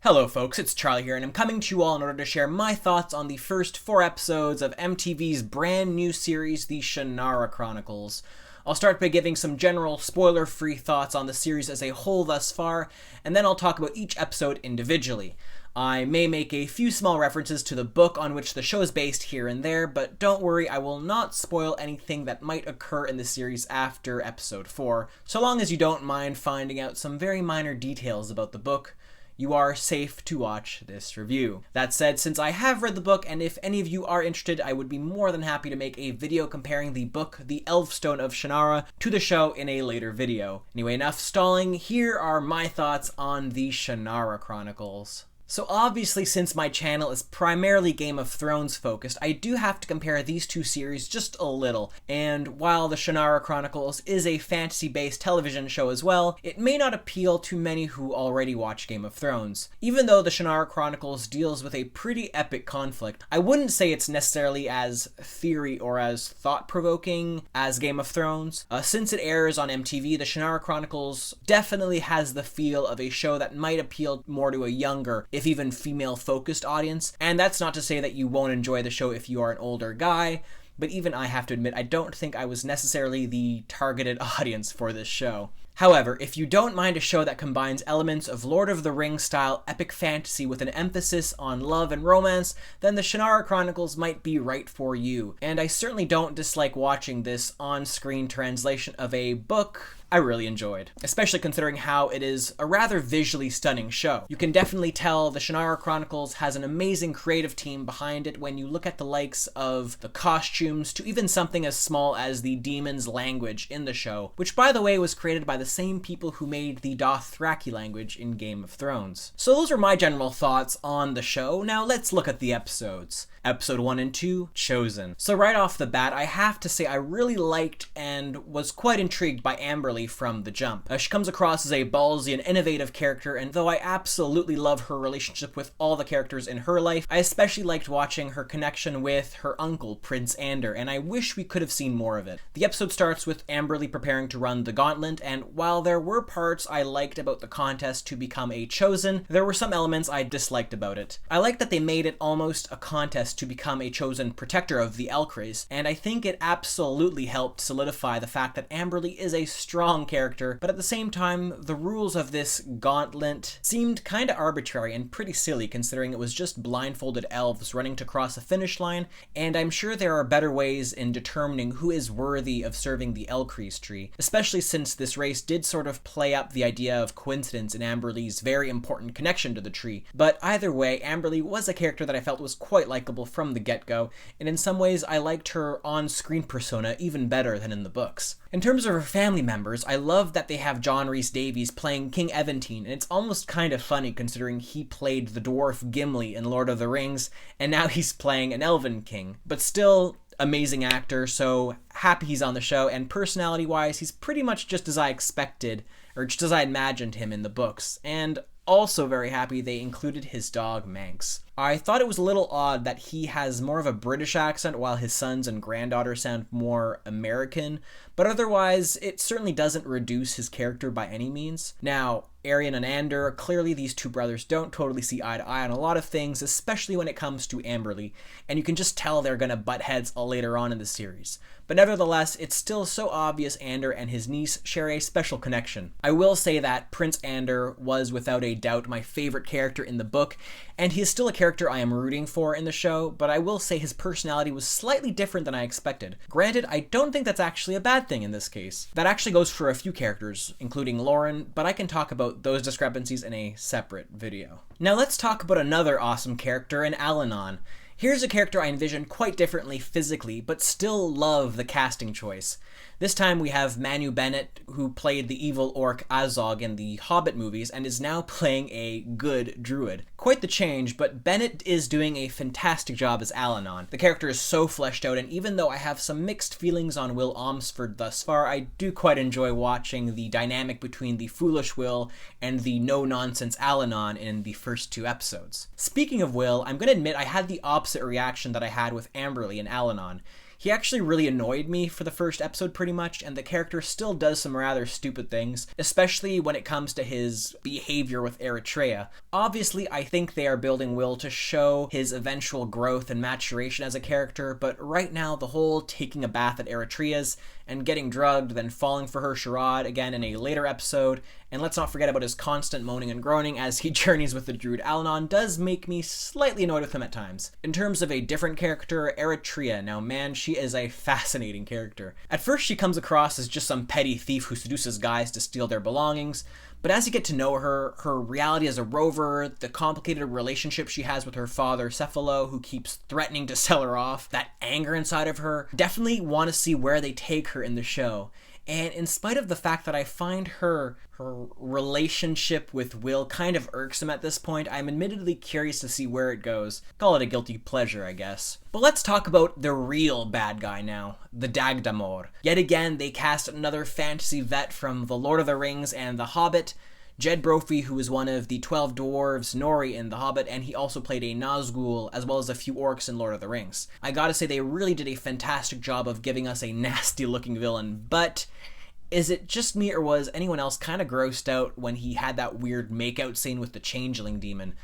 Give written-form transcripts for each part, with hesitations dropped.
Hello folks, it's Charlie here, and I'm coming to you all in order to share my thoughts on the first 4 episodes of MTV's brand new series, the Shannara Chronicles. I'll start by giving some general spoiler-free thoughts on the series as a whole thus far, and then I'll talk about each episode individually. I may make a few small references to the book on which the show is based here and there, but don't worry, I will not spoil anything that might occur in the series after episode 4, so long as you don't mind finding out some very minor details about the book. You are safe to watch this review. That said, since I have read the book, and if any of you are interested, I would be more than happy to make a video comparing the book, The Elfstones of Shannara, to the show in a later video. Anyway, enough stalling, here are my thoughts on the Shannara Chronicles. So obviously, since my channel is primarily Game of Thrones focused, I do have to compare these two series just a little, and while the Shannara Chronicles is a fantasy-based television show as well, it may not appeal to many who already watch Game of Thrones. Even though the Shannara Chronicles deals with a pretty epic conflict, I wouldn't say it's necessarily as theory or as thought-provoking as Game of Thrones. Since it airs on MTV, the Shannara Chronicles definitely has the feel of a show that might appeal more to a younger, if even female-focused audience, and that's not to say that you won't enjoy the show if you are an older guy, but even I have to admit I don't think I was necessarily the targeted audience for this show. However, if you don't mind a show that combines elements of Lord of the Rings style epic fantasy with an emphasis on love and romance, then the Shannara Chronicles might be right for you. And I certainly don't dislike watching this on-screen translation of a book I really enjoyed, especially considering how it is a rather visually stunning show. You can definitely tell the Shannara Chronicles has an amazing creative team behind it when you look at the likes of the costumes to even something as small as the demon's language in the show, which by the way was created by the same people who made the Dothraki language in Game of Thrones. So those are my general thoughts on the show. Now let's look at the episodes. Episode 1 and 2, Chosen. So right off the bat, I have to say I really liked and was quite intrigued by Amberly from the jump. She comes across as a ballsy and innovative character, and though I absolutely love her relationship with all the characters in her life, I especially liked watching her connection with her uncle, Prince Ander, and I wish we could have seen more of it. The episode starts with Amberly preparing to run the gauntlet, and while there were parts I liked about the contest to become a Chosen, there were some elements I disliked about it. I liked that they made it almost a contest to become a chosen protector of the Elfstones, and I think it absolutely helped solidify the fact that Amberly is a strong character, but at the same time, the rules of this gauntlet seemed kinda arbitrary and pretty silly considering it was just blindfolded elves running to cross a finish line, and I'm sure there are better ways in determining who is worthy of serving the Elfstones tree, especially since this race did sort of play up the idea of coincidence in Amberly's very important connection to the tree. But either way, Amberly was a character that I felt was quite likable from the get-go, and in some ways I liked her on-screen persona even better than in the books. In terms of her family members, I love that they have John Rhys Davies playing King Eventine, and it's almost kind of funny considering he played the dwarf Gimli in Lord of the Rings, and now he's playing an elven king. But still, amazing actor, so happy he's on the show, and personality-wise, he's pretty much just as I expected, or just as I imagined him in the books, and also very happy they included his dog Manx. I thought it was a little odd that he has more of a British accent while his sons and granddaughter sound more American, but otherwise it certainly doesn't reduce his character by any means. Now, Arian and Ander, clearly these two brothers don't totally see eye to eye on a lot of things, especially when it comes to Amberly, and you can just tell they're gonna butt heads later on in the series. But nevertheless, it's still so obvious Ander and his niece share a special connection. I will say that Prince Ander was without a doubt my favorite character in the book, and he is still a character I am rooting for in the show, but I will say his personality was slightly different than I expected. Granted, I don't think that's actually a bad thing in this case. That actually goes for a few characters, including Lauren, but I can talk about those discrepancies in a separate video. Now let's talk about another awesome character in Alanon. Here's a character I envisioned quite differently physically, but still love the casting choice. This time we have Manu Bennett, who played the evil orc Azog in the Hobbit movies and is now playing a good druid. Quite the change, but Bennett is doing a fantastic job as Alanon. The character is so fleshed out, and even though I have some mixed feelings on Will Omsford thus far, I do quite enjoy watching the dynamic between the foolish Will and the no-nonsense Alanon in the first 2 episodes. Speaking of Will, I'm going to admit I had the opposite reaction that I had with Amberly and Alanon. He actually really annoyed me for the first episode pretty much, and the character still does some rather stupid things, especially when it comes to his behavior with Eritrea. Obviously, I think they are building Will to show his eventual growth and maturation as a character, but right now the whole taking a bath at Eritrea's and getting drugged, then falling for her charade again in a later episode, and let's not forget about his constant moaning and groaning as he journeys with the druid Alanon does make me slightly annoyed with him at times. In terms of a different character, Eritrea, now man, she is a fascinating character. At first she comes across as just some petty thief who seduces guys to steal their belongings, but as you get to know her, her reality as a rover, the complicated relationship she has with her father, Cephalo, who keeps threatening to sell her off, that anger inside of her, definitely want to see where they take her in the show. And in spite of the fact that I find her relationship with Will kind of irksome at this point, I'm admittedly curious to see where it goes. Call it a guilty pleasure, I guess. But let's talk about the real bad guy now, the Dagdamor. Yet again, they cast another fantasy vet from The Lord of the Rings and The Hobbit, Jed Brophy, who is one of the 12 dwarves, Nori in The Hobbit, and he also played a Nazgul, as well as a few orcs in Lord of the Rings. I gotta say, they really did a fantastic job of giving us a nasty-looking villain, but is it just me, or was anyone else kind of grossed out when he had that weird makeout scene with the Changeling demon?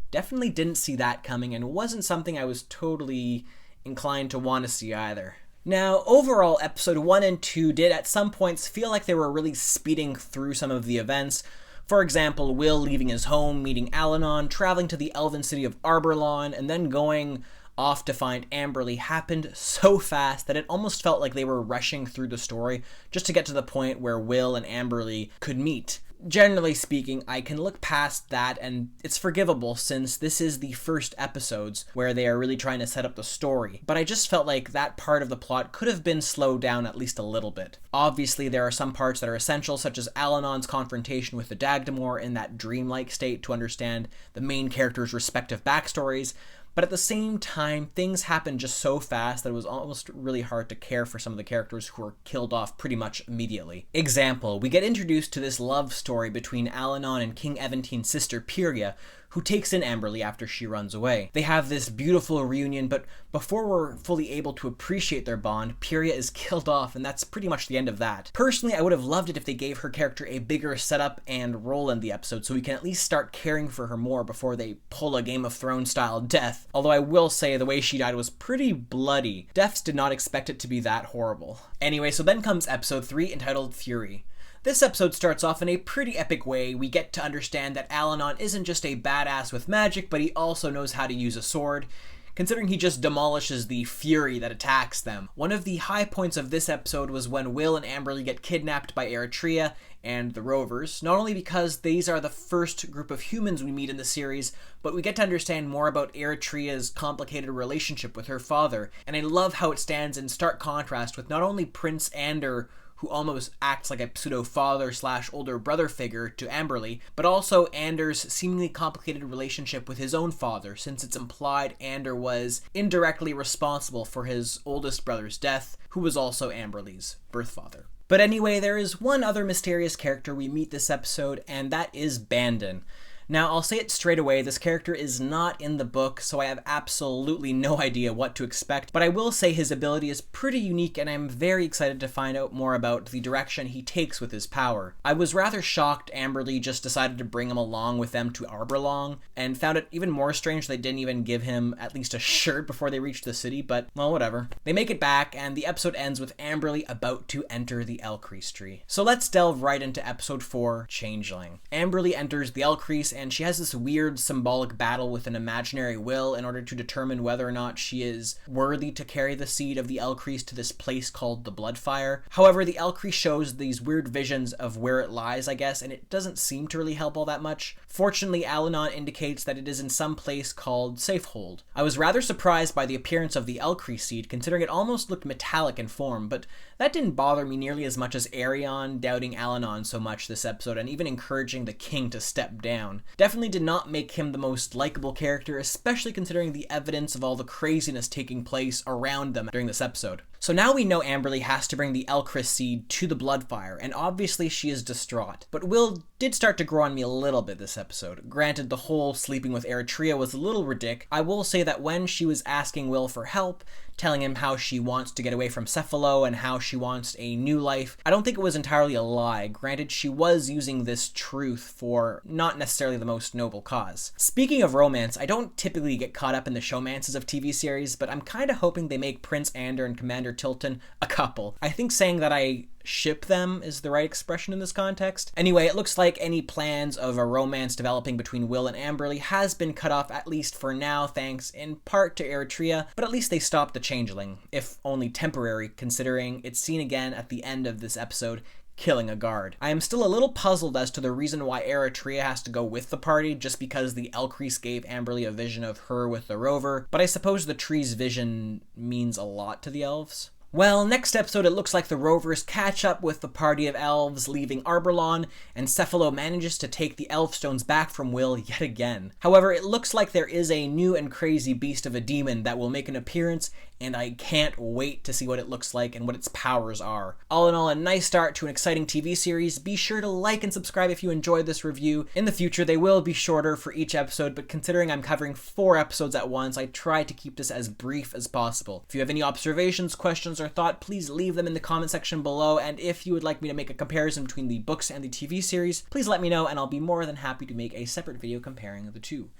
Definitely didn't see that coming, and wasn't something I was totally inclined to want to see either. Now, overall, episode 1 and 2 did at some points feel like they were really speeding through some of the events. For example, Will leaving his home, meeting Alanon, traveling to the elven city of Arborlawn, and then going off to find Amberly happened so fast that it almost felt like they were rushing through the story just to get to the point where Will and Amberly could meet. Generally speaking, I can look past that, and it's forgivable since this is the first episodes where they are really trying to set up the story, but I just felt like that part of the plot could have been slowed down at least a little bit. Obviously, there are some parts that are essential, such as Alanon's confrontation with the Dagdamor in that dreamlike state to understand the main characters' respective backstories, but at the same time, things happened just so fast that it was almost really hard to care for some of the characters who were killed off pretty much immediately. Example, we get introduced to this love story between Alanon and King Eventene's sister Pyria, who takes in Amberly after she runs away. They have this beautiful reunion, but before we're fully able to appreciate their bond, Pyria is killed off, and that's pretty much the end of that. Personally, I would have loved it if they gave her character a bigger setup and role in the episode, so we can at least start caring for her more before they pull a Game of Thrones style death. Although I will say the way she died was pretty bloody. Deaths did not expect it to be that horrible. Anyway, so then comes episode 3 entitled Fury. This episode starts off in a pretty epic way. We get to understand that Alanon isn't just a badass with magic, but he also knows how to use a sword, considering he just demolishes the fury that attacks them. One of the high points of this episode was when Will and Amberly get kidnapped by Eritrea and the Rovers, not only because these are the first group of humans we meet in the series, but we get to understand more about Eritrea's complicated relationship with her father, and I love how it stands in stark contrast with not only Prince Ander, who almost acts like a pseudo-father / older brother figure to Amberly, but also Ander's seemingly complicated relationship with his own father, since it's implied Ander was indirectly responsible for his oldest brother's death, who was also Amberly's birth father. But anyway, there is one other mysterious character we meet this episode, and that is Bandon. Now, I'll say it straight away, this character is not in the book, so I have absolutely no idea what to expect, but I will say his ability is pretty unique, and I'm very excited to find out more about the direction he takes with his power. I was rather shocked Amberly just decided to bring him along with them to Arborlawn, and found it even more strange they didn't even give him at least a shirt before they reached the city, but, well, whatever. They make it back, and the episode ends with Amberly about to enter the Elcrease tree. So let's delve right into episode 4, Changeling. Amberly enters the Elcrease, and she has this weird symbolic battle with an imaginary Will in order to determine whether or not she is worthy to carry the seed of the Elcrease to this place called the Bloodfire. However, the Elcrease shows these weird visions of where it lies, I guess, and it doesn't seem to really help all that much. Fortunately, Alanon indicates that it is in some place called Safehold. I was rather surprised by the appearance of the Elcrease seed, considering it almost looked metallic in form, but that didn't bother me nearly as much as Arion doubting Alanon so much this episode, and even encouraging the king to step down. Definitely did not make him the most likable character, especially considering the evidence of all the craziness taking place around them during this episode. So now we know Amberly has to bring the Elcris seed to the Bloodfire, and obviously she is distraught. But Will did start to grow on me a little bit this episode. Granted, the whole sleeping with Eritrea was a little ridiculous. I will say that when she was asking Will for help, telling him how she wants to get away from Cephalo and how she wants a new life, I don't think it was entirely a lie. Granted, she was using this truth for not necessarily the most noble cause. Speaking of romance, I don't typically get caught up in the showmances of TV series, but I'm kind of hoping they make Prince Ander and Commander Tilton a couple. I think saying that I ship them is the right expression in this context. Anyway, it looks like any plans of a romance developing between Will and Amberly has been cut off, at least for now, thanks in part to Eritrea, but at least they stopped the Changeling, if only temporary, considering it's seen again at the end of this episode killing a guard. I am still a little puzzled as to the reason why Eritrea has to go with the party, just because the Elcris gave Amberly a vision of her with the rover, but I suppose the tree's vision means a lot to the elves. Well, next episode it looks like the Rovers catch up with the party of elves leaving Arborlawn, and Cephalo manages to take the Elfstones back from Will yet again. However, it looks like there is a new and crazy beast of a demon that will make an appearance, and I can't wait to see what it looks like and what its powers are. All in all, a nice start to an exciting TV series. Be sure to like and subscribe if you enjoyed this review. In the future, they will be shorter for each episode, but considering I'm covering 4 episodes at once, I try to keep this as brief as possible. If you have any observations, questions, or thought, please leave them in the comment section below, and if you would like me to make a comparison between the books and the TV series, please let me know, and I'll be more than happy to make a separate video comparing the two.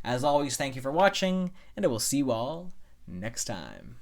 As always, thank you for watching, and I will see you all next time.